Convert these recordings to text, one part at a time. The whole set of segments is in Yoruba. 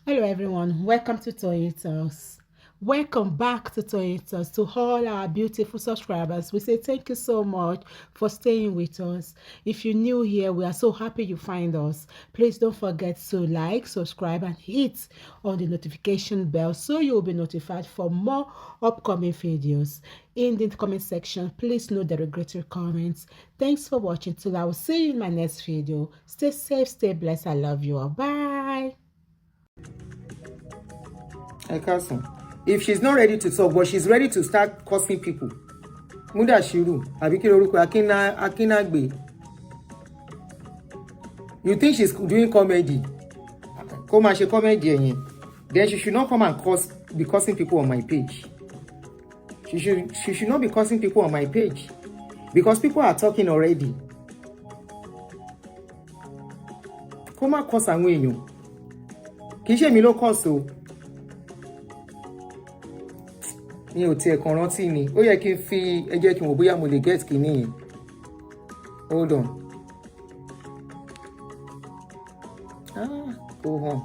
Hello everyone, welcome to Toyeen Talks. Welcome back to Toyeen Talks. To all our beautiful subscribers, we say thank you so much for staying with us. If you're new here, we are so happy you find us. Please don't forget to like, subscribe and hit on the notification bell so you'll be notified for more upcoming videos. In the comment section, please note the regretful comments. Thanks for watching till I will see you in my next video. Stay safe, stay blessed. I love you all. Bye. If she's not ready to talk, but she's ready to start cursing people. Mudashiru, àbí kí lorúkọ Akinagbe. You think she's doing comedy? Come and she comedy ẹ̀yẹn. Then she should not come and be cursing people on my page. She should not be cursing people on my page. Because people are talking already. Come and curse àwọn èèyàn. Kì í ṣe mi ló curse o. Mi ò tiẹ̀ kàn rántí ni ó yẹ kí n fi ẹ jẹ́ kí n wò bóyá mo lè get kìíní yẹn. Hold on. Go on.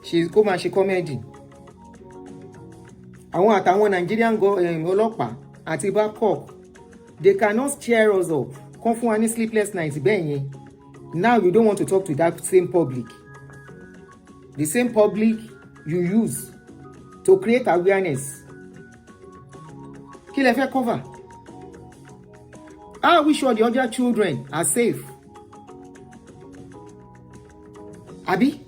She's come and she comedy. Àwọn àtàwọn Nigerian ọlọ́pàá àti Backcock, they cannot cheer us up. Kàn fún wa ní sleepless nights bẹ́ẹ̀ yẹn. Now you don't want to talk to that same public. The same public you use to create awareness. Kí lẹ fẹ́ cover? How are we sure the other children are safe? Abi?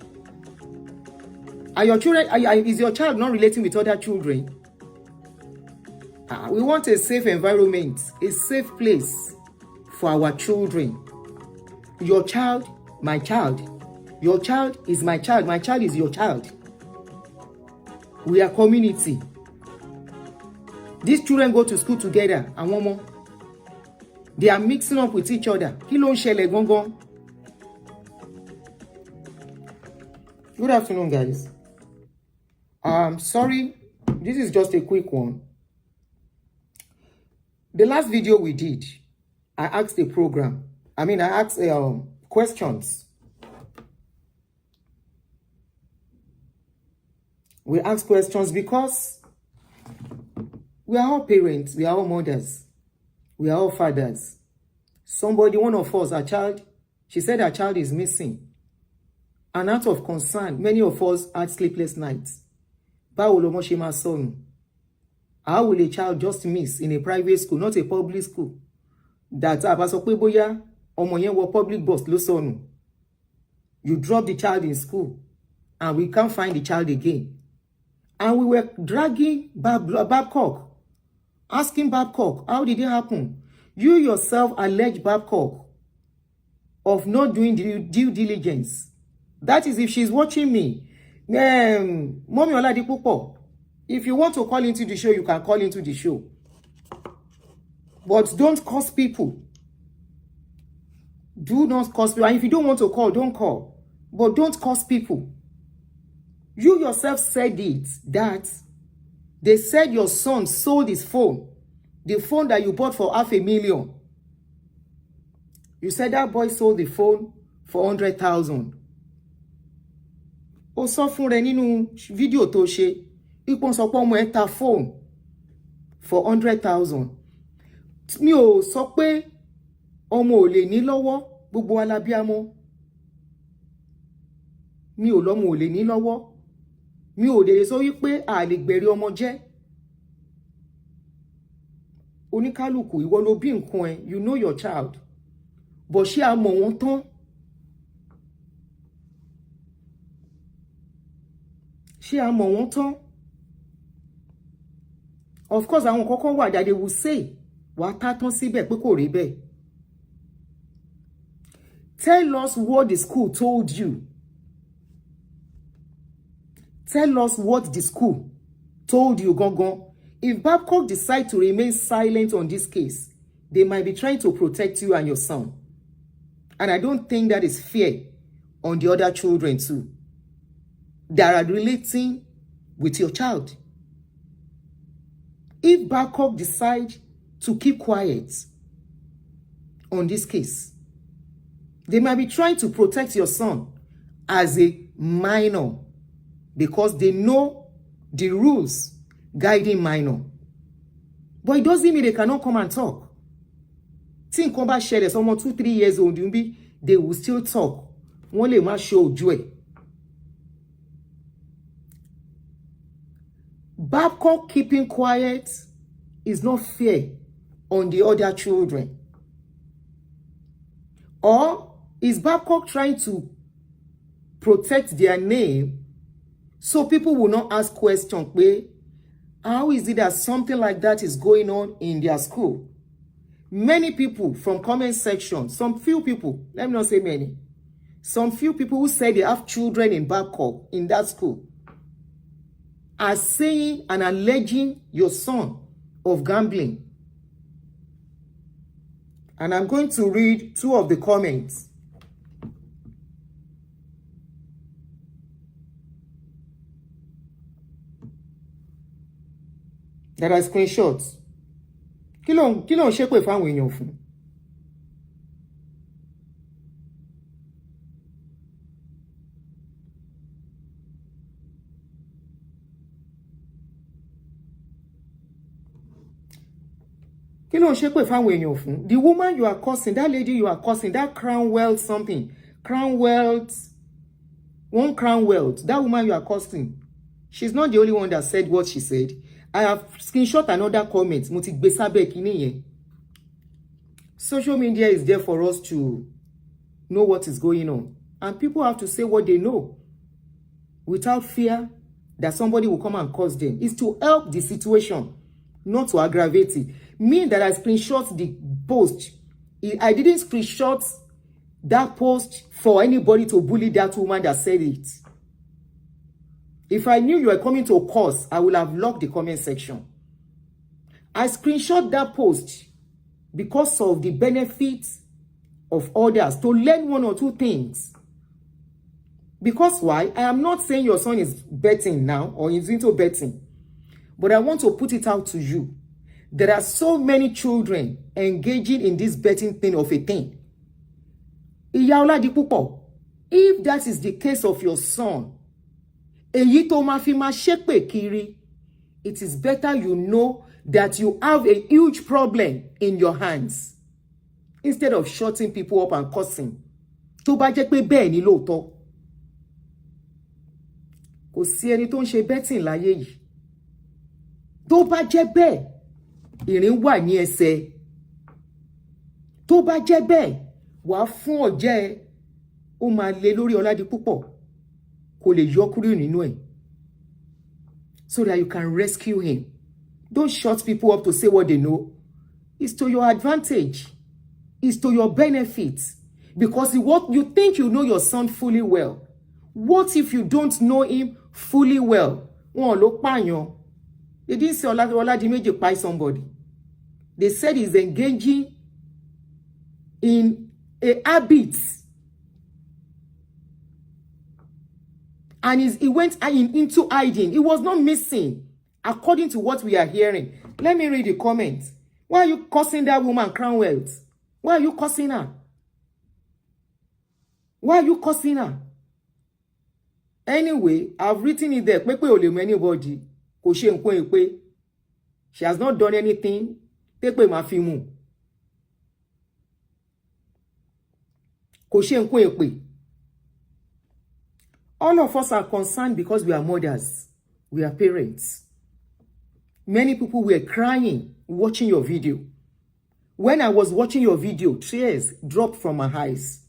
Is your child not relating with other children? We want a safe environment, a safe place for our children. Your child, my child. Your child is my child. My child is your child. We are community. These children go to school together. And one more. They are mixing up with each other. Kí ló ń ṣẹlẹ̀ gangan? Good afternoon, guys. Sorry, this is just a quick one. The last video we did, I asked I asked questions. We asked questions because we are all parents, we are all mothers, we are all fathers. One of us, she said her child is missing. And out of concern, many of us had sleepless nights. Báwo lọmọ ṣe máa sọnù? How will a child just miss in a private school, not a public school? That àbá sọ pé bóyá ọmọ yẹn wọ public bus ló sọnù. You drop the child in school and we can't find the child again. And we were dragging Backcock, asking Backcock, how did it happen? You yourself allege Backcock of not doing due diligence. That is if she's watching me. Mommy Oladipupo, if you want to call into the show, you can call into the show. But don't curse people. Do not curse people. And if you don't want to call, don't call. But don't curse people. You yourself said it, that they said your son sold his phone. The phone that you bought for $500,000. You said that boy sold the phone for 100,000. Ó sọ fún rẹ̀ nínú fídíò tó ṣe, ipò sọ pé ọmọ ẹ̀ ta phone for 100,000. Mi ò sọ pé ọmọ ò lè ní lọ́wọ́, gbogbo alábíàmọ́. Mi ò lọ́mọ ò lè ní lọ́wọ́. Mi ò dẹ̀ sọ wípé a lè gbẹ̀rí ọmọ jẹ́. Oníkálùkù ìwọ ló bí nǹkan ẹ, you know your child. But ṣé a mọ̀ wọ́n tán? Ṣé a mọ̀ wọ́n tán? Of course, àwọn kọ́kọ́ wà that they will say, wà á tá tán síbẹ̀ pé kò rí bẹ́ẹ̀. Tell us what the school told you. Tell us what the school told you, Gongon. If Backcock decide to remain silent on this case, they might be trying to protect you and your son. And I don't think that is fair on the other children too. that are relating with your child. If Backcock decide to keep quiet on this case, they might be trying to protect your son as a minor because they know the rules guiding minor. But it doesn't mean they cannot come and talk. Think about share someone 2-3 years old, they will still talk. Wọ́n lè má show joy. Backcock keeping quiet is not fair on the other children. Or is Backcock trying to protect their name so people will not ask questions? How is it that something like that is going on in their school? Many people from comment section, some few people, let me not say many, some few people who say they have children in Backcock in that school are saying and alleging your son of gambling. And I'm going to read 2 of the comments. That are screenshots. Kí ló ń ṣépè fáwọn èèyàn fún? Kí ló ń ṣépè fáwọn èèyàn fún? The woman you are cursing, that lady you are cursing, that crown wealth something, crown wealth, one crown wealth, that woman you are cursing, she's not the only one that said what she said. I have screenshot another comment. Mo ti gbé sábẹ́ kíní yẹn. Social media is there for us to know what is going on. And people have to say what they know without fear that somebody will come and curse them. It's to help the situation, not to aggravate it. Me that I screenshot the post, I didn't screenshot that post for anybody to bully that woman that said it. If I knew you were coming to a cause, I would have locked the comment section. I screenshot that post because of the benefits of others, to learn 1 or 2 things. Because why? I am not saying your son is betting now or is into betting, but I want to put it out to you. There are so many children engaging in this betting thing of a thing. If that is the case of your son, it is better you know that you have a huge problem in your hands instead of shutting people up and cursing. Tó bá jẹ́ pé bẹ́ẹ̀ ni lóòótọ́, kò sí ẹni tó ń ṣe betting láyé yìí. Tó bá jẹ́ bẹ́ẹ̀, ìrìn wà ní ẹsẹ̀. Tó bá jẹ́ bẹ́ẹ̀, wàá fún ọ̀jẹ́ ó máa lé lórí Ọládipúpọ̀. Kò lè yọ kúrò nínú ẹ̀. So that you can rescue him. Don't shut people up to say what they know. It's to your advantage. It's to your benefit. Because what you think you know your son fully well. What if you don't know him fully well? Wọ́n ló pààyàn. They didn't say Oladimeji pie somebody. They said he's engaging in a habit. And he went into hiding. He was not missing, according to what we are hearing. Let me read the comments. Why are you cursing that woman, Crown Wealth? Why are you cursing her? Why are you cursing her? Anyway, I've written it there. Pepe ò lè mọ anybody. Kò ṣe nǹkan èpè. She has not done anything. Pepe máa fi mú. Kò ṣe nǹkan èpè. All of us are concerned because we are mothers. We are parents. Many people were crying watching your video. When I was watching your video, tears dropped from my eyes.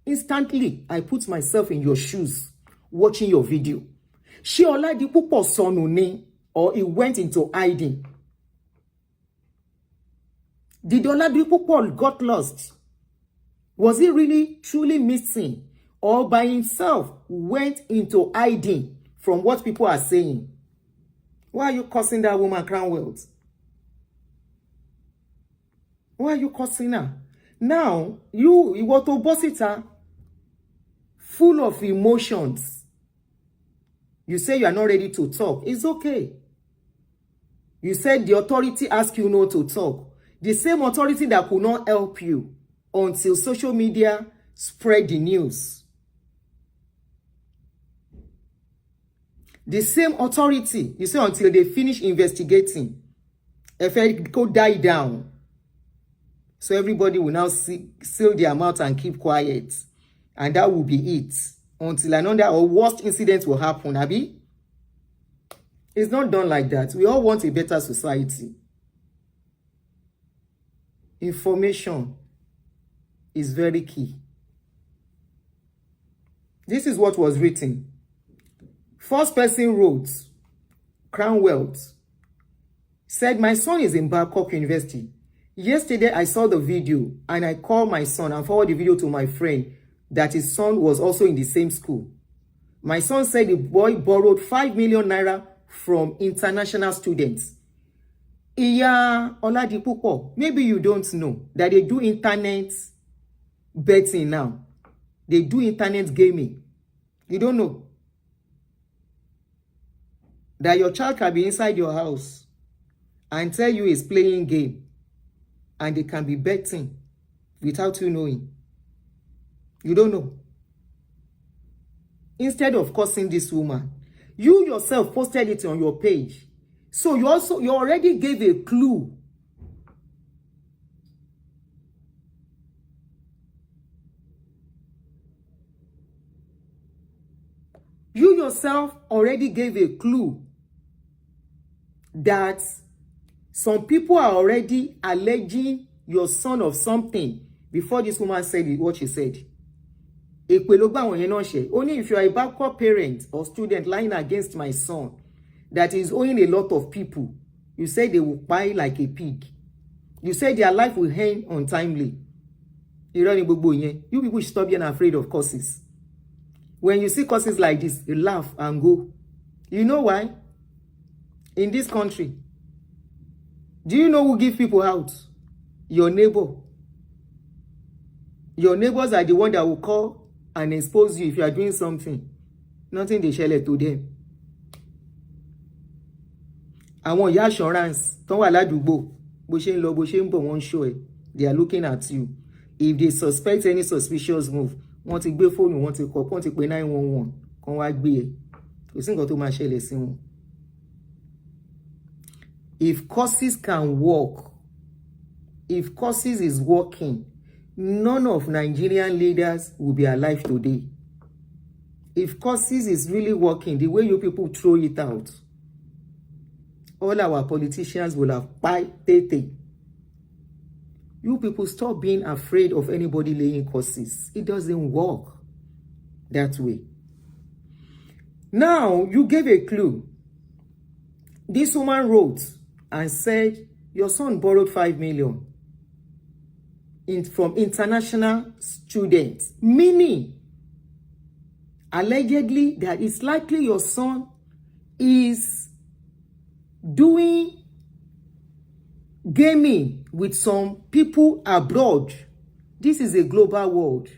Instantly, I put myself in your shoes watching your video. Ṣé Oladipupo sọnù ni, or he went into hiding? Did Oladipupo got lost? Was he really truly missing, or by himself went into hiding from what people are saying? Why are you cursing that woman, Crown Wealth? Why are you cursing her? Now, you want to boss it her. full of emotions. You say you are not ready to talk. It's okay. You said the authority asked you not to talk. The same authority that could not help you until social media spread the news. The same authority, you say, until they finish investigating. If it go die down. So everybody will now seal their mouth and keep quiet. And that will be it. Until another or worst incident will happen, Abi. It's not done like that. We all want a better society. Information is very key. This is what was written. First person wrote, Crown Wealth, said, my son is in Backcock University. Yesterday, I saw the video and I called my son and forwarded the video to my friend that his son was also in the same school. My son said the boy borrowed 5 million naira from international students. Iya Oladipupo, maybe you don't know that they do internet betting now. They do internet gaming. You don't know that your child can be inside your house and tell you he's playing game and they can be betting without you knowing. You don't know. Instead of cursing this woman, you yourself posted it on your page. So you already gave a clue. You yourself already gave a clue that some people are already alleging your son of something before this woman said what she said. Only if you are a Backcock parent or student lying against my son that is owing a lot of people, you say they will buy like a pig. You say their life will end untimely. You people should stop being afraid of curses. When you see curses like this, you laugh and go. You know why? In this country, do you know who give people out? Your neighbor. Your neighbors are the one that will call and expose you if you are doing something. Nothing they share to them. Àwọn ìyá assurance tán wà ládùúgbò bó ṣe ń lọ bó ṣe ń bọ̀ wọ́n show ẹ. They are looking at you. If they suspect any suspicious move, wọ́n ti gbé fóònù, wọ́n ti kọ, wọ́n ti pè 911 kan wá gbé ẹ. Kò sí nǹkan tó máa ṣẹlẹ̀ sí wọn. If causes can work, if causes is working, none of Nigerian leaders will be alive today. If causes is really working, the way you people throw it out, all our politicians will have paid. You people stop being afraid of anybody laying causes. It doesn't work that way. Now, you gave a clue. This woman wrote and said, your son borrowed 5 million from international students, meaning allegedly that it's likely your son is doing gaming with some people abroad. This is a global world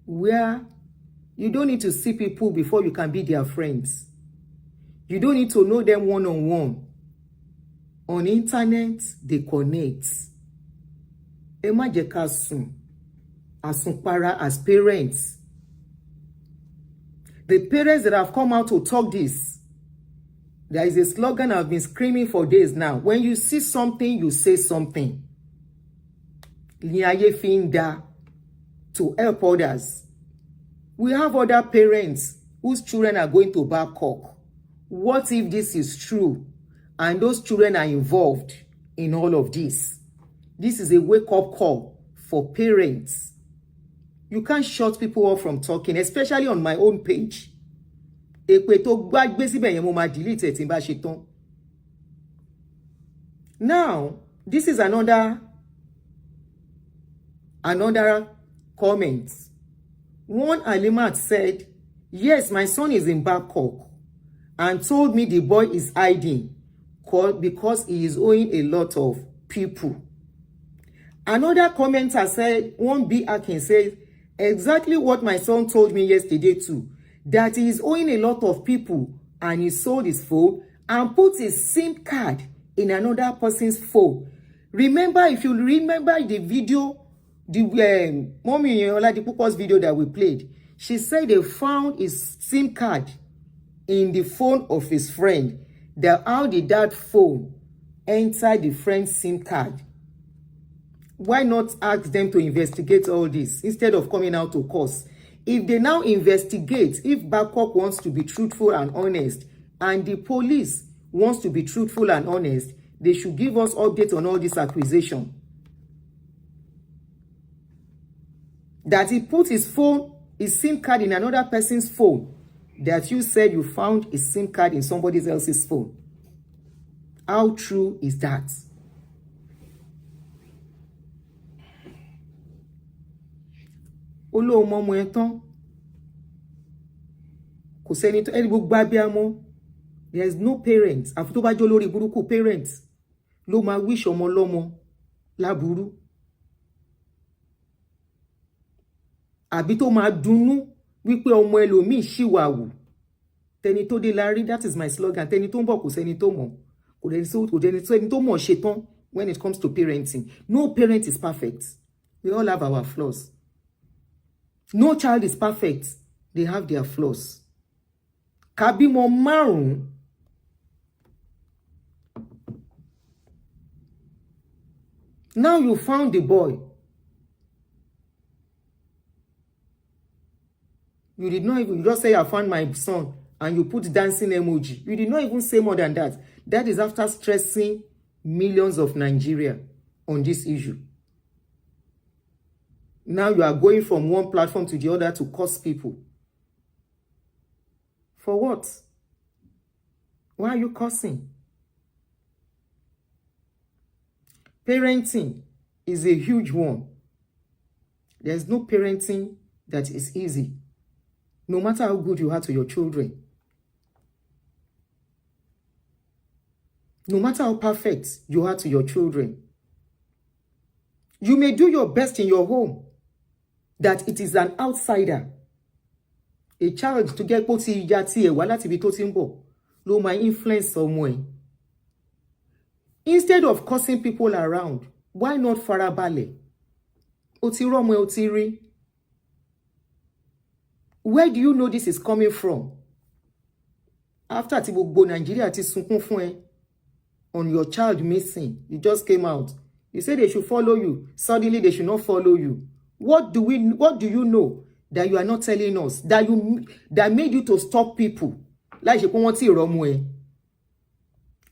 where you don't need to see people before you can be their friends. You don't need to know them one-on-one. On internet, they connect. Emma Jekasun, Asumpara as parents. The parents that have come out to talk this, there is a slogan I've been screaming for days now. When you see something, you say something. To help others. We have other parents whose children are going to Backcock. What if this is true and those children are involved in all of this? This is a wake-up call for parents. You can't shut people off from talking, especially on my own page. Now, this is another comment. One Alimat said, yes, my son is in Backcock and told me the boy is hiding because he is owing a lot of people. Another commenter said, one B. Akin said, Exactly what my son told me yesterday too, that he is owing a lot of people and he sold his phone and put his SIM card in another person's phone. Remember, if you remember the video, the Mommy Oladipupo's video that we played, she said they found his SIM card in the phone of his friend. How did that phone enter the friend's SIM card? Why not ask them to investigate all this instead of coming out to cause? If they now investigate, if Backcock wants to be truthful and honest, and the police wants to be truthful and honest, they should give us updates on all this accusation. That he put his phone, his SIM card in another person's phone. That you said you found a SIM card in somebody else's phone. How true is that? Olóòmọ ọmọ ẹ̀ tán kò sẹ́ni tó ẹni gbogbo abiyamọ. There is no parents àfi tó bá jẹ́ olórí burúkú parents ló máa wish ọmọ lọ́mọ láburú àbí tó máa dunnú wípé ọmọ ẹlòmíì ṣìwàwù. Tẹni tó dé la rí, that is my slogan. Tẹni tó ń bọ̀ kò sẹ́ni tó mọ̀, kò dẹni tó mọ̀ ṣe tán when it comes to parenting. No parent is perfect. We all have our flaws. No child is perfect. They have their flaws. Kabimo márùn-ún. Now you found the boy. You did not even, you just say I found my son and you put dancing emoji. You did not even say more than that. That is after stressing millions of Nigeria on this issue. Now you are going from one platform to the other to curse people. For what? Why are you cursing? Parenting is a huge one. There's no parenting that is easy. No matter how good you are to your children. No matter how perfect you are to your children. You may do your best in your home. That it is an outsider. A child to get poti yati e wala ti bi to timbo. Lo my influence somewhere. Instead of cursing people around, why not farabale? Otiro mwe otiri. Where do you know this is coming from? After ti gbogbo Nigeria ti sunkún fún ẹ on your child missing, you just came out. You say they should follow you. Suddenly they should not follow you. What do you know that you are not telling us? That made you to stop people? Like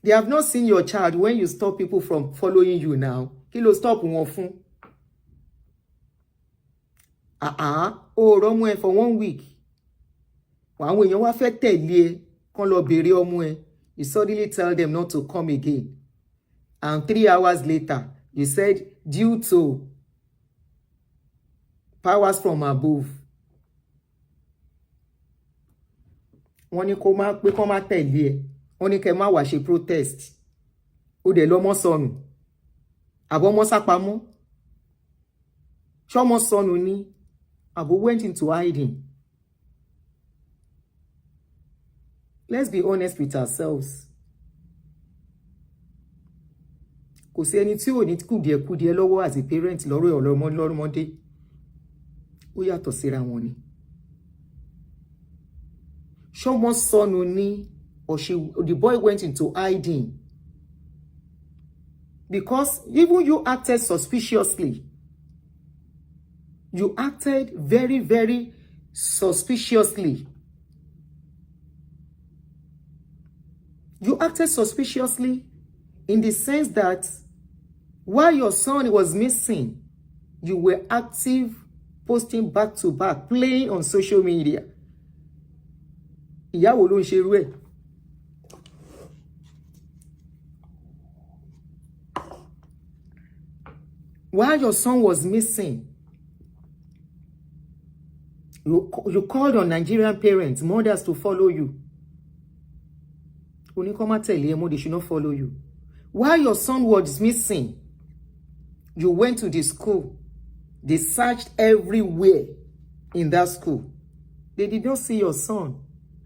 they have not seen your child when you stop people from following you now. Kilo stop one fun. Oh, Romu for 1 week. When you want to tell you suddenly tell them not to come again. And 3 hours later, you said due to powers from above. Wọ́n ní kó má tẹ̀lé ẹ. Wọ́n ní kẹ́ má wá ṣe protest. Ó dẹ̀ lọ́mọ sọnù. Àbọ̀ ọmọ sápamọ́. Ṣọ́mọ sọnù ni. Àbọ̀ went into hiding. Let's be honest with ourselves. Kò sí ẹni tí ò ní kùdìẹ̀kùdìẹ̀ lọ́wọ́ as a parent lọ́rọ̀ ọlọ́mọdé. Ó yàtọ̀ síra wọn ni. Ṣọ́mọ sọnù ni, or the boy went into hiding. Because even you acted suspiciously. You acted very, very suspiciously. You acted suspiciously in the sense that while your son was missing, you were active, posting back to back, playing on social media. Ìyàwó ló ń ṣe irú ẹ̀. While your son was missing, you called on Nigerian parents, mothers to follow you. They should not follow you. While your son was missing, you went to the school. They searched everywhere. in that school. They did not see your son.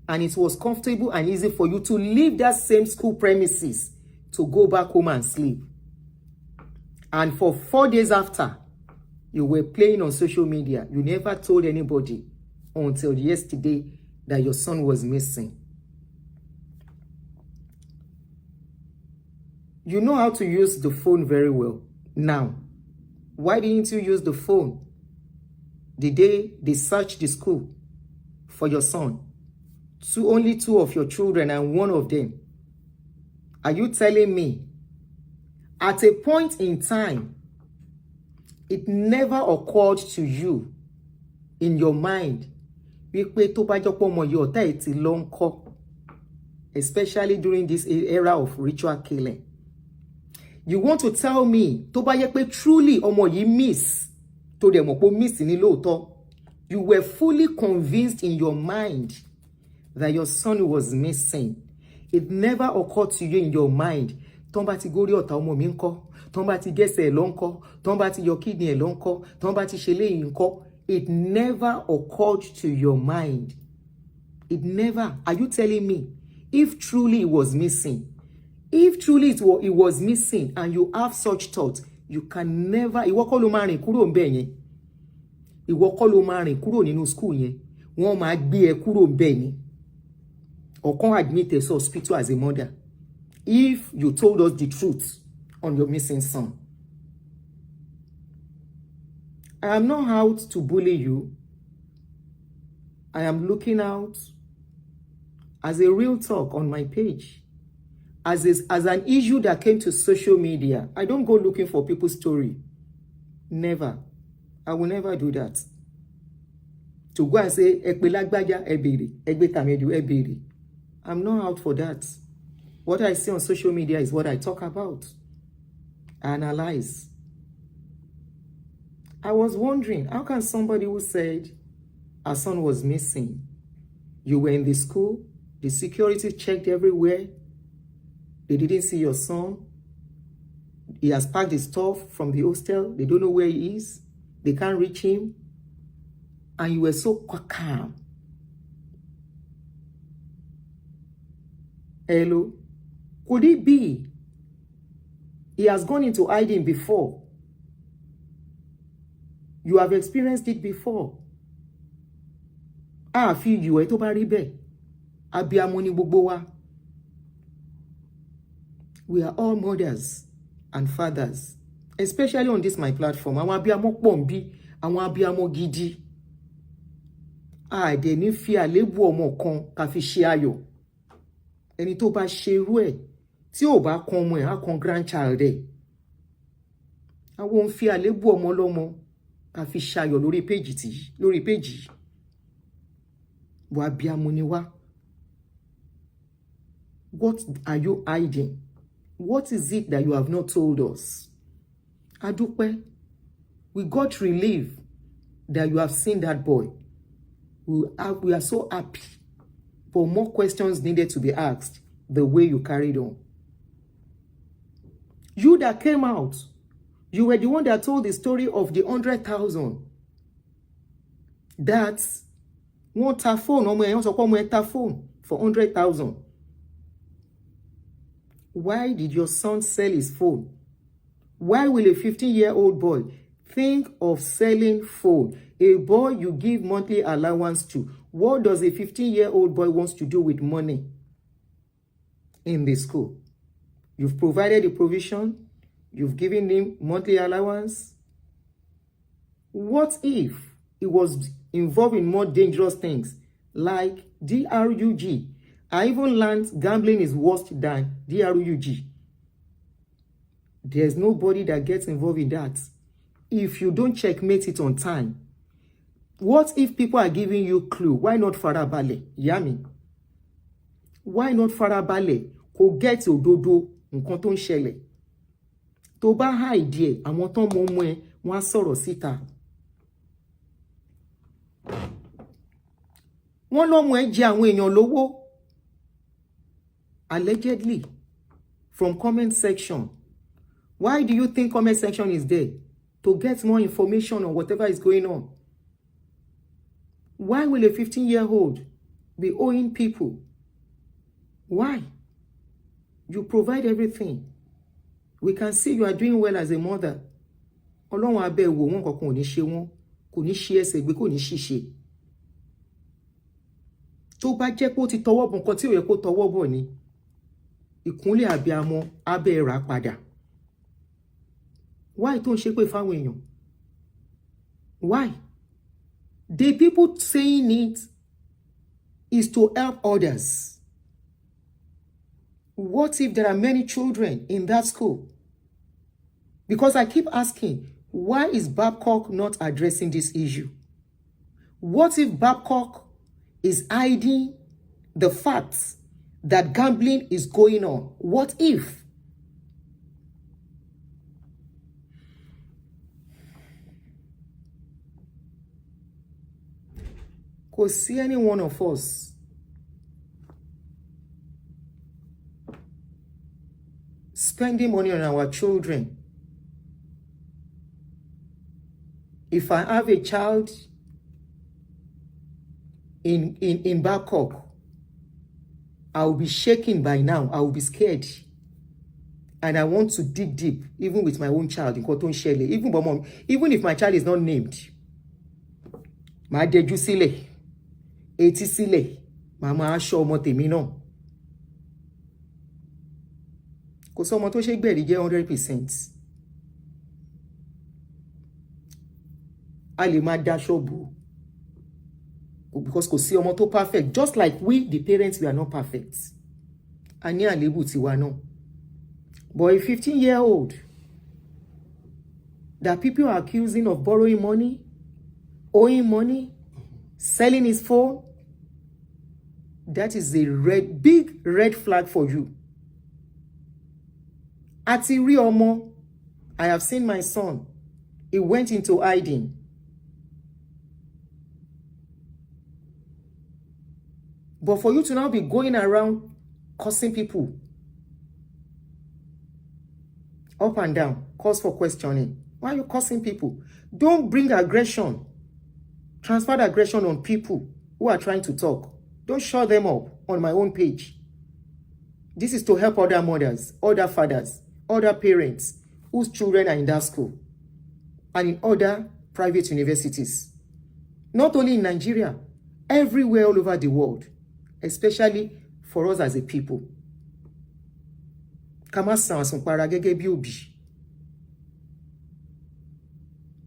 And it was comfortable and easy for you to leave that same school premises to go back home and sleep. And for 4 days after, you were playing on social media. You never told anybody until yesterday that your son was missing. You know how to use the phone very well. Now, why didn't you use the phone the day they searched the school for your son? Only 2 of your children and 1 of them. Are you telling me at a point in time, it never occurred to you in your mind, especially during this era of ritual killing? You want to tell me, truly miss, you were fully convinced in your mind that your son was missing. It never occurred to you in your mind. Tombati gori ota omo mi nko, tombati gese e lo nko, tombati your kidney e lo nko, tombati shele nko. It never occurred to your mind. It never. Are you telling me if truly it was missing? If truly it was missing and you have such thoughts, you can never. Ìwọ kọ́ ló máa rìn kúrò ńbẹ̀ yẹn. Ìwọ kọ́ ló máa rìn kúrò nínú school yẹn. Wọ́n máa gbé ẹ kúrò ńbẹ̀ ni. Or can't admit a hospital as a mother if you told us the truth on your missing son. I am not out to bully you. I am looking out as a real talk on my page. As an issue that came to social media. I don't go looking for people's story. Never. I will never do that. To go and say, Ekpe lagbaja ebere, Ekpe tamedu ebere. I'm not out for that. What I see on social media is what I talk about. I analyze. I was wondering, how can somebody who said our son was missing, you were in the school, the security checked everywhere, they didn't see your son, he has packed his stuff from the hostel, they don't know where he is, they can't reach him, and you were so calm. Hello? Could it be he has gone into hiding before? You have experienced it before. I feel you to bá rí bẹ́ẹ̀. Abiyamọ ni gbogbo wa. We are all mothers and fathers, especially on this my platform. Àwọn abiyamọ pọ̀ ńbí, àwọn abiyamọ gidi. Dẹ̀ ní fi àlébù ọmọ kan ká fi ṣe ayọ̀. Ẹni tó bá ṣe irú ẹ̀ tí ò bá kan ọmọ ẹ̀ á kan grandchild ẹ̀. Àwọn ń fi àlébù ọmọ lọ́mọ ká fi ṣayọ̀ lórí péjì. Bó abiyamọ ni wá. What are you hiding? What is it that you have not told us? Adúpẹ́, we got relief that you have seen that boy. We are so happy. But more questions needed to be asked the way you carried on. You that came out, you were the one that told the story of the 100,000. That one ta phone, phone for 100,000. Why did your son sell his phone? Why will a 15-year-old boy think of selling phone? A boy you give monthly allowance to. What does a 15-year-old boy wants to do with money in the school? You've provided the provision. You've given him monthly allowance. What if he was involved in more dangerous things like DRUG? I even learned gambling is worse than DRUG. There's nobody that gets involved in that. If you don't checkmate it on time, what if people are giving you clue? Why not farabale? Yami. Why not farabale? Kò get òdodo nǹkan tó ń ṣẹlẹ̀. Tó bá hide ẹ̀, àwọn tó mọ̀ mọ́ ẹ, wọ́n á sọ̀rọ̀ síta. Wọ́n lọ́mọ ẹ jẹ àwọn èèyàn lówó. Allegedly, from comment section. Why do you think comment section is there? To get more information on whatever is going on. Why will a 15-year-old be owing people? Why? You provide everything. We can see you are doing well as a mother. Ọlọ́run abẹ́ wò wọ́n kankan ò ní ṣe wọ́n, kò ní ṣe ẹsẹ̀ gbé, kò ní ṣìṣe. Tó bá jẹ́ pé ó ti tọwọ́ bọ̀ nǹkan tí ò yẹ kó tọwọ́ bọ̀ ni, ìkúnlẹ̀ abiyamọ abẹ́ rà padà. Why tó ń ṣépè fáwọn èèyàn? Why? The people saying it is to help others. What if there are many children in that school? Because I keep asking, why is Backcock not addressing this issue? What if Backcock is hiding the facts that gambling is going on? What if? Kò sí any one of us spending money on our children. If I have a child in Backcock, I will be shaking by now. I will be scared. And I want to dig deep, even with my own child, even if my child is not named. Ma deju sílẹ̀, etí sílẹ̀, mama aṣọ ọmọ tèmi náà. Kò sọ ọmọ tó ṣe gbẹ̀rí jẹ́ 100%. A lè máa daṣọ bò. Because kò sí ọmọ tó perfect. Just like we, the parents, we are not perfect. A ní àlébù tiwa náà. But a 15-year-old that people are accusing of borrowing money, owing money, selling his phone, that is a big red flag for you. Àti rí ọmọ, I have seen my son. He went into hiding. But for you to now be going around cursing people up and down, cause for questioning. Why are you cursing people? Don't bring aggression. Transfer the aggression on people who are trying to talk. Don't shut them up on my own page. This is to help other mothers, other fathers, other parents whose children are in that school and in other private universities. Not only in Nigeria, everywhere all over the world, especially for us as a people.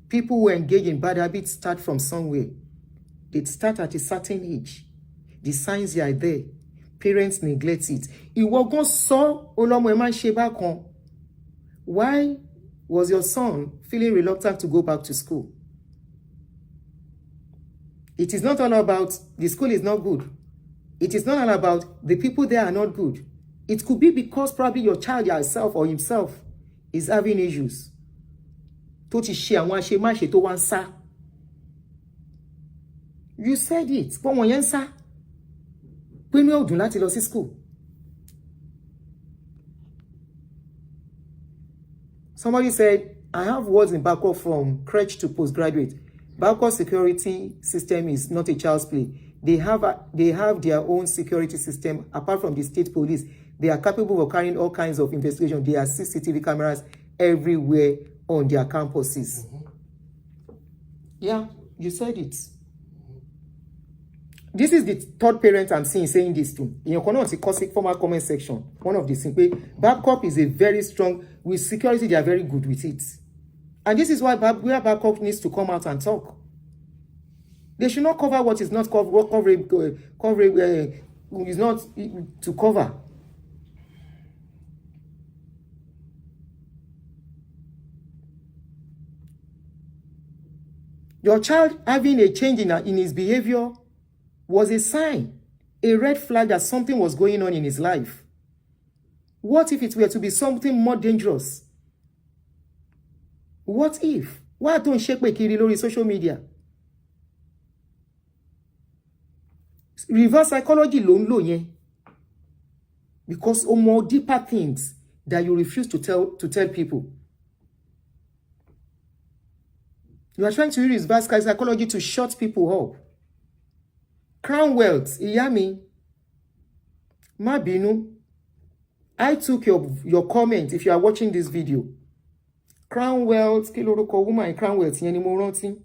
People who engage in bad habits start from somewhere. They start at a certain age. The signs are there. Parents neglect it. Why was your son feeling reluctant to go back to school? It is not all about the school is not good. It is not all about the people there are not good. It could be because probably your child yourself or himself is having issues. You said it. School. Somebody said, I have words in Backcock from crèche to postgraduate. Backcock security system is not a child's play. They have their own security system apart from the state police. They are capable of carrying all kinds of investigation. There are CCTV cameras everywhere on their campuses. Yeah, you said it. This is the third parent I'm seeing saying this to. In your former comment section, one of the things, Backcock is a very strong, with security, they are very good with it. And this is why Backcock needs to come out and talk. They should not cover what is not is not to cover. Your child having a change in his behavior was a sign, a red flag that something was going on in his life. What if it were to be something more dangerous? What if? Why don't shake kiri lórí social media? Reverse psychology ló ń lò yẹn. Because more deeper things that you refuse to tell people. You are trying to use reverse psychology to shut people up. Crown Wealth, ìyá mi, má bínú. I took your comment if you are watching this video. Crown Wealth, kí lorúkọ woman Crown Wealth yẹn ni mo rántí.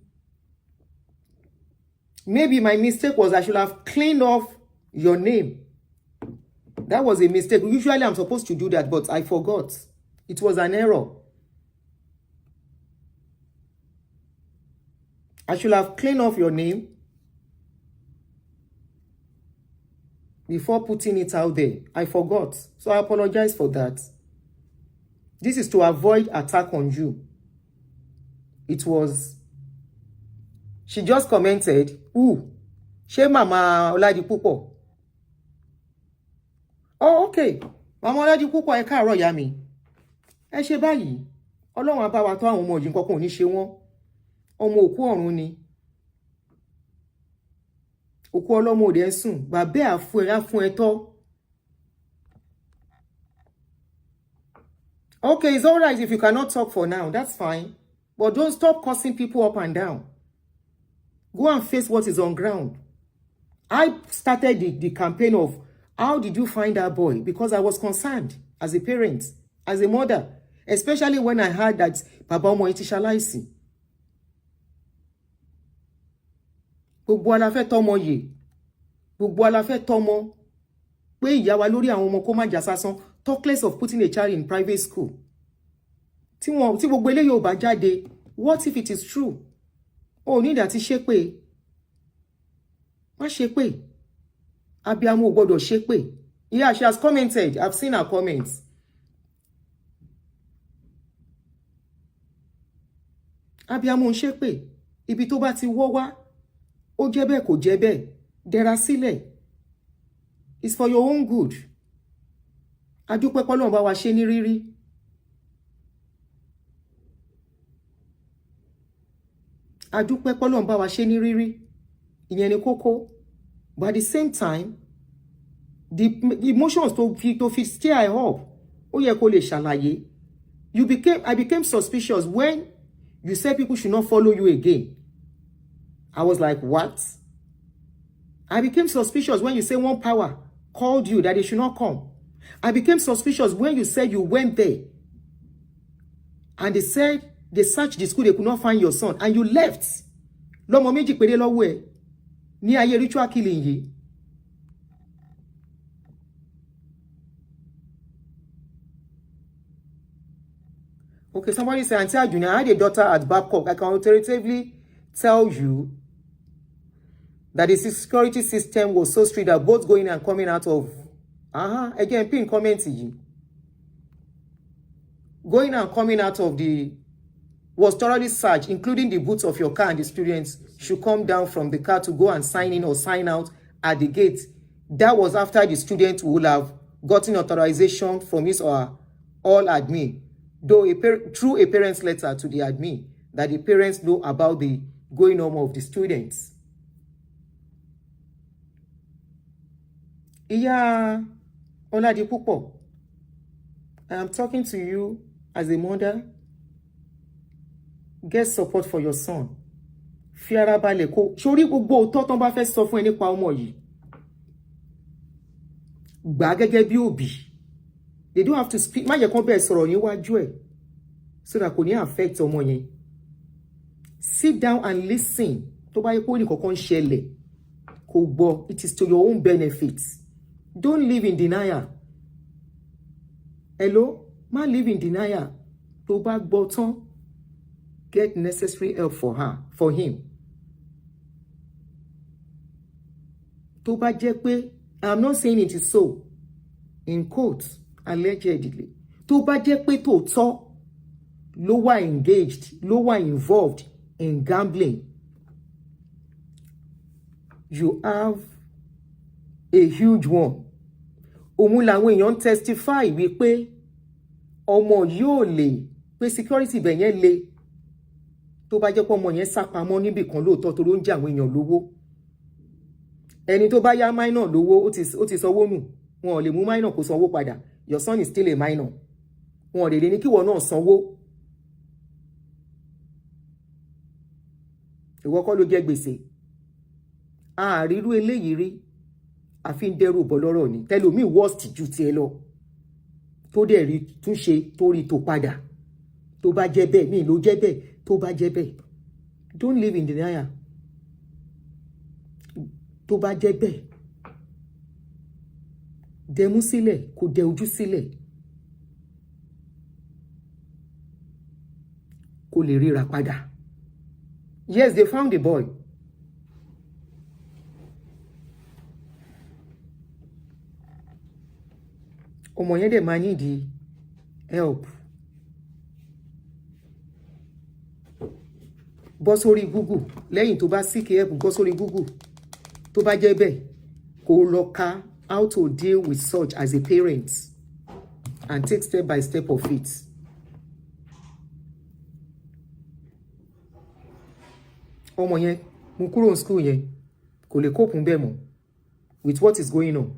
Maybe my mistake was I should have cleaned off your name. That was a mistake. Usually I'm supposed to do that, but I forgot. It was an error. I should have cleaned off your name before putting it out there. I forgot. So I apologize for that. This is to avoid attack on you. It was... She just commented, ooh, she Mama Oladipupo. Oh, okay. Mama Oladipupo ẹ káàárọ̀ ìyá mi. Ẹ ṣe báyìí. Ọlọ́run á bá wa tọ́ àwọn ọmọ yìí nǹkan kan ò ní ṣe wọ́n. Ọmọ òkú ọ̀run ni. Òkú ọlọ́mọ òde ń sùn. Bàbá á fún ẹ tọ́. Okay, it's all right if you cannot talk for now. That's fine. But don't stop cursing people up and down. Go and face what is on ground. I started the campaign of how did you find that boy? Because I was concerned as a parent, as a mother, especially when I heard that Baba Omo ti ṣaláìsí. Gbogbo ala fẹ́ tọ́mọ yè. Gbogbo ala fẹ́ tọ́mọ. Pé ìyá wa lórí àwọn ọmọ kó má jà sásán. Talk less of putting a child in private school. Tí gbogbo eléyìí ò bá jáde, what if it is true? Oh, ní ìdá ti ṣépè. Má ṣépè. Abiyamọ ò gbọdọ̀ ṣépè. Yeah, she has commented. I've seen her comments. Abiyamọ ò ṣépè. Ibi tó bá ti wọ́ wá, ó jẹ́ bẹ́ẹ̀ kò jẹ́ bẹ́ẹ̀. Dẹra sílẹ̀. It's for your own good. Adúpẹ́ p'Ọlọ́run bá wa ṣe ní rírí. Adúpẹ́ p'Ọlọ́run bá wa ṣe ní rírí. Ìyẹn ni kókó. But at the same time, the emotions to fit stay up. Ó yẹ kó lè ṣàlàyé. I became suspicious when you said people should not follow you again. I was like, what? I became suspicious when you say one power called you that they should not come. I became suspicious when you said you went there and they said they searched the school, they could not find your son, and you left. Lọ́mọ méjì péré lọ́wọ́ ẹ̀ ní ayé ritual killing yìí. Okay, somebody said, Aunty Adunni, I had a daughter at Backcock. I can authoritatively tell you that the security system was so strict that both going and coming out of again, pin comment. Going and coming out of was thoroughly searched, including the boots of your car, and the students should come down from the car to go and sign in or sign out at the gate. That was after the student would have gotten authorization from his or all admin, though through a parent's letter to the admin, that the parents know about the going home of the students. Iya Oladipupo, I am talking to you as a mother. Get support for your son. Fi ara balẹ̀ kó sórí gbogbo òótọ́ tán bá fẹ́ sọ fún ẹ nípa ọmọ yìí. Gbà gẹ́gẹ́ bí òbí. They don't have to speak. Má yẹ kán bẹ́ẹ̀ sọ̀rọ̀ níwájú ẹ̀ so that kò ní affect ọmọ yẹn. Sit down and listen. Tó bá yẹ kó ní kankan ṣẹlẹ̀ kó gbọ́. It is to your own benefit. Don't live in denial. Hello? Má live in denial. Tó bá gbọ́ tán, get necessary help for him. Tó bá jẹ́ pé, I'm not saying it is so, in quotes, allegedly. Tó bá jẹ́ pé tòótọ́ ló wà engaged, ló wà involved in gambling, you have a huge one. Òun làwọn èèyàn testify wípé ọmọ yóò lè pé security bẹ̀ yẹn le tó bá jẹ́ pé ọmọ yẹn sápamọ́ níbì kan lóòótọ́ tó ló ń jẹ àwọn èèyàn lówó. Ẹni tó bá yá minor lówó ó ti sanwó nù. Wọn ò lè mú minor kó sanwó padà. Your son is still a minor. Wọn ò lè ní kí wọ́n náà sanwó. Ìwọ kọ́ ló jẹ gbèsè. àárírú eléyìí rí àfi ń dẹ́rù bọ́ lọ́rọ̀ ni tẹlomi worst ju tiẹ̀ lọ tó dẹ̀ rí túnṣe tó rí tó padà tó bá jẹ́ bẹ́ẹ̀ mi ló jẹ́ bẹ́ẹ̀ tó bá jẹ́ bẹ́ẹ̀ don't live in denial tó bá jẹ́ bẹ́ẹ̀ dẹmú sílẹ̀ kò dẹ ojú sílẹ̀ kò lè ríra padà. Yes, they found the boy. Ọmọ yẹn dẹ̀ máa need help. Bọ́ sórí Google lẹ́yìn tó bá seek help bọ́ sórí Google tó bá jẹ́ bẹ́ẹ̀ kó lọ ka how to deal with such as a parent and take step by step of it. Ọmọ yẹn mú kúrò ní school yẹn kò lè cope bẹ́ẹ̀ mọ́ with what is going on.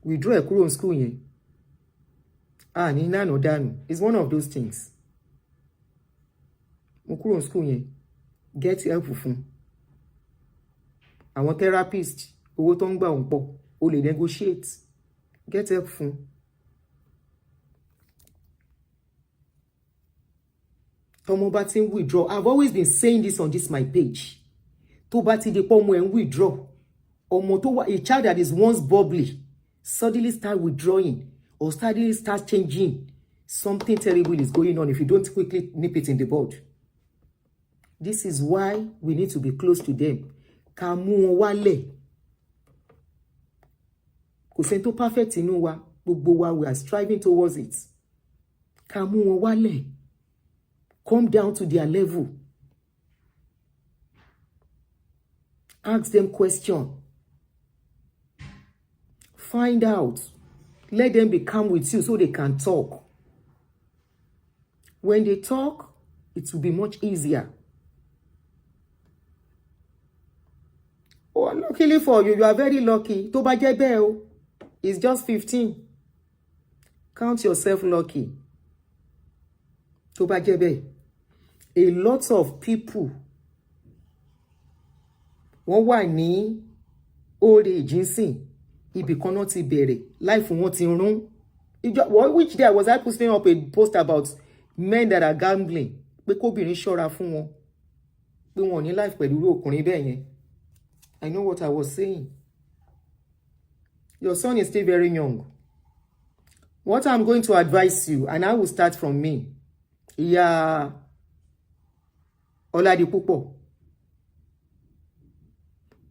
Withdraw ẹ̀ kúrò ní school yẹn. Ní nánà dànù. It's one of those things. Mú kúrò ní school yẹn. Get help fún. Àwọn therapist owó tó ń gbà ń pọ̀ o lè negotiate. Get help fún. Tọ́mọ bá ti ń withdraw. I've always been saying this on this my page. Tó bá ti di pọ́ ọmọ ẹ̀ ń withdraw. Ọmọ tó wà a child that is once bubbly suddenly start withdrawing or suddenly start changing. Something terrible is going on if you don't quickly nip it in the bud. This is why we need to be close to them. Ká mú wọn wálẹ̀. Kò sẹ́ni tó perfect inú wa. Gbogbo wa we are striving towards it. Ká mú wọn wálẹ̀. Come down to their level. Ask them questions. Find out. Let them be calm with you so they can talk. When they talk, it will be much easier. Oh, luckily for you, you are very lucky. Tó bá jẹ́ bẹ́ẹ̀ o, it's just 15. Count yourself lucky. Tó bá jẹ́ bẹ́ẹ̀. A lot of people wọ́n wà ní old age nsìn ibì kan náà ti bẹ̀rẹ̀ life wọn ti rún. Which day was I posting up a post about men that are gambling pé kóbìnrin ṣọ́ra fún wọn pé wọn ò ní life pẹ̀lú irú ọkùnrin bẹ́ẹ̀ yẹn. I know what I was saying. Your son is still very young. What I'm going to advise you, and I will start from me. Ìyá Oladipupo.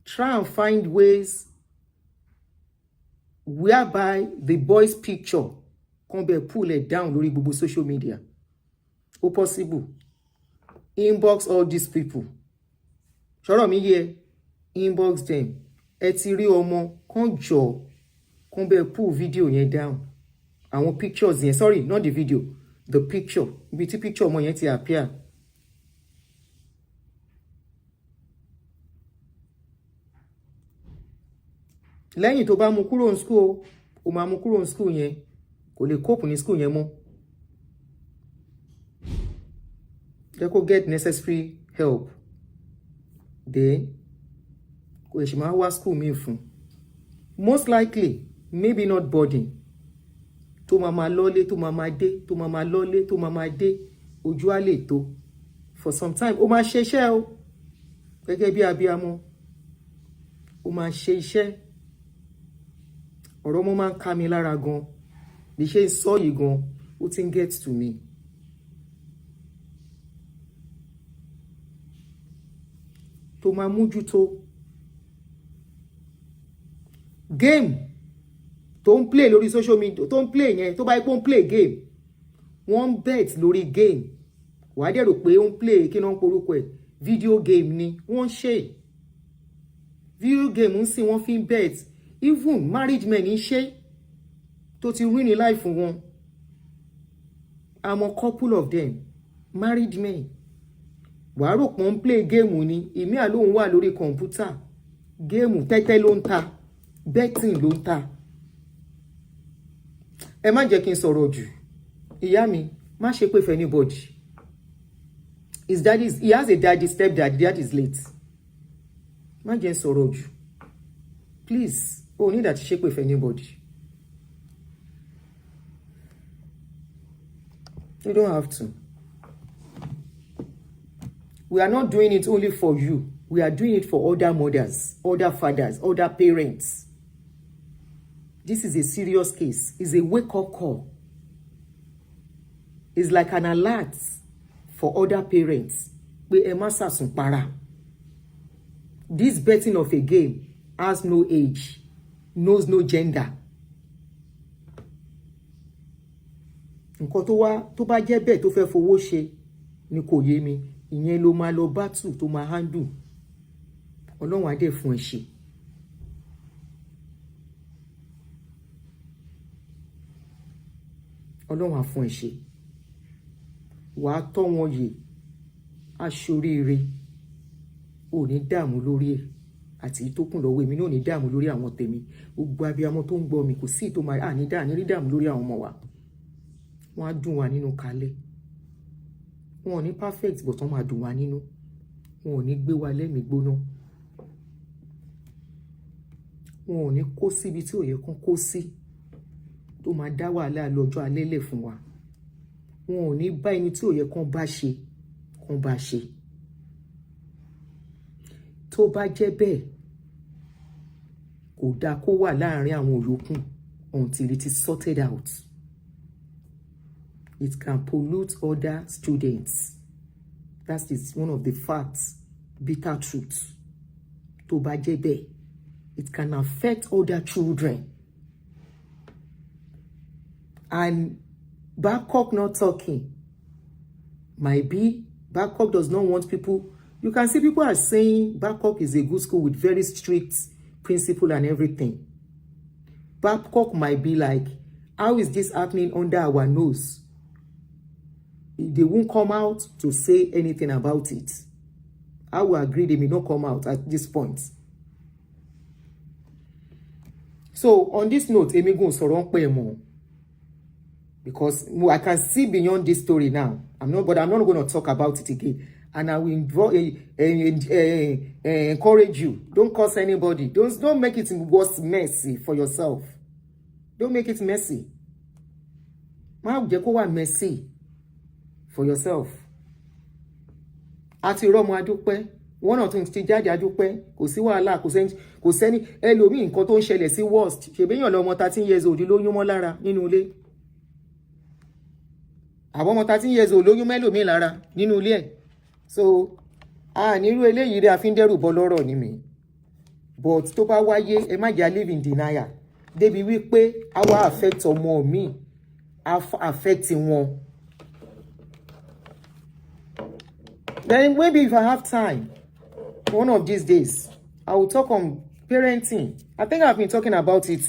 Try and find ways whereby the boy's picture can be pull it down lórí gbogbo social media. Ó possible. Inbox all these people. Ṣọ́rọ̀ mi yé. Inbox them. Ẹ ti rí ọmọ kan jọ kan be pull video yẹn down. Àwọn pictures yẹn, sorry, not the video, the picture. Ibi tí picture ọmọ yẹn ti appear. Lẹ́yìn tó bá mú kúrò ní school, ó máa mú kúrò ní school yẹn, kò lè cope ní school yẹn mọ́. Jẹ́ kó get necessary help. Then, kò ṣe máa wá school mi fún. Most likely, maybe not boarding. Tó máa máa lọ́lé, tó máa máa dé, tó máa máa lọ́lé, tó máa máa dé, ojú á lè tó. For some time, ó máa ṣe iṣẹ́ o. Gẹ́gẹ́ bí abiyamọ. Ó máa ṣe iṣẹ́. Ọ̀rọ̀ mo máa ń ká mi lára gan. Bí ṣe ń sọ yìí gan, ó ti ń get to me. Tó máa mójútó. Game tó ń play lórí social media, tó ń play yẹn, tó bá yẹ kó ń play game. Wọ́n bet lórí game. Wàá dẹ̀ rò pé ó ń play kí náà ń porúkọ ẹ̀. Video game ni wọ́n ṣe. Video game ń sìn wọ́n fi ń bet. Even marriage men ń ṣe tó ti win ní life fún wọn. I'm a couple of them. Married men. Wàá rò pé ń play game ni. Ìmí àlóhùn wà lórí kọ̀ǹpútà. Game tẹ́tẹ́ ló ń ta. Betting ló ń ta. Ẹ má jẹ́ kí n sọ̀rọ̀ jù. Ìyá mi, má ṣe pé for anybody. He has a daddy, stepdaddy, dad is late. má jẹ́ sọ̀rọ̀ jù. Please, oh, need that shape with anybody. You don't have to. We are not doing it only for you. We are doing it for other mothers, other fathers, other parents. This is a serious case. It's a wake-up call. It's like an alert for other parents. This betting of a game has no age, knows no gender. Nǹkan tó bá jẹ́ bẹ́ẹ̀ tó fẹ́ fowó ṣe ni kò yé mi. Ìyẹn ló máa lọ battle tó máa handle. Ọlọ́run á dẹ̀ fún ẹ ṣe. Ọlọ́run á fún ẹ ṣe. Wàá tọ́ wọn yè aṣoríire. Ò ní dààmú lórí ẹ̀. Àti tó kún lọ́wọ́ èmi náà ní dààmú lórí àwọn tèmi. Gbogbo abiyamọ tó ń gbọ́ mi kò sí tó máa ní dààmú lórí àwọn ọmọ wa. Wọ́n á dùn wá nínú kalẹ̀. Wọn ò ní perfect but wọ́n máa dùn wá nínú. Wọn ò ní gbé wa lẹ́mìí gbóná. Wọn ò ní kó síbi tí ò yẹ kán kó sí tó máa dá wàhálà lọ́jọ́ alẹ́ lẹ̀ fún wa. Wọn ò ní bá ẹni tí ò yẹ kán bá ṣe. Tó bá jẹ́ bẹ́ẹ̀ kò dáa kó wà láàrin àwọn yòókù until it is sorted out. It can pollute other students. That is one of the facts, bitter truths. Tó bá jẹ́ bẹ́ẹ̀, it can affect other children. And Backcock not talking. Might be Backcock does not want people. You can see people are saying Backcock is a good school with very strict principle and everything. Backcock might be like, how is this happening under our nose? They won't come out to say anything about it. I will agree they may not come out at this point. So on this note, Emi go sọ̀rọ̀ pé mo, because I can see beyond this story now. I'm not going to talk about it again. And I will encourage you. Don't curse anybody. Don't make it worse messy for yourself. Don't make it messy. Má jẹ́ kó wà messy for yourself. Àti romo adúpẹ́. One or two ti jáde adúpẹ́. Kò sí wàhálà, kò sẹ́ni ẹlòmíì nǹkan tó ń ṣẹlẹ̀ sí worst. Ṣé beyan lọ́mọ 13 years old lóyún mọ́ lára nínú ilé. Àwọn ọmọ 13 years old lóyún mẹ́lòmíì lára nínú ilé ẹ̀. So, nírú eléyìí rẹ̀ àfi ń dẹ́rù bọ́ lọ́rọ̀ ni mi. But tó bá wáyé, ẹ má jà live in denial. Débi wípé àwa affect ọmọ mi, affect wọn. Then maybe if I have time, one of these days, I will talk on parenting. I think I've been talking about it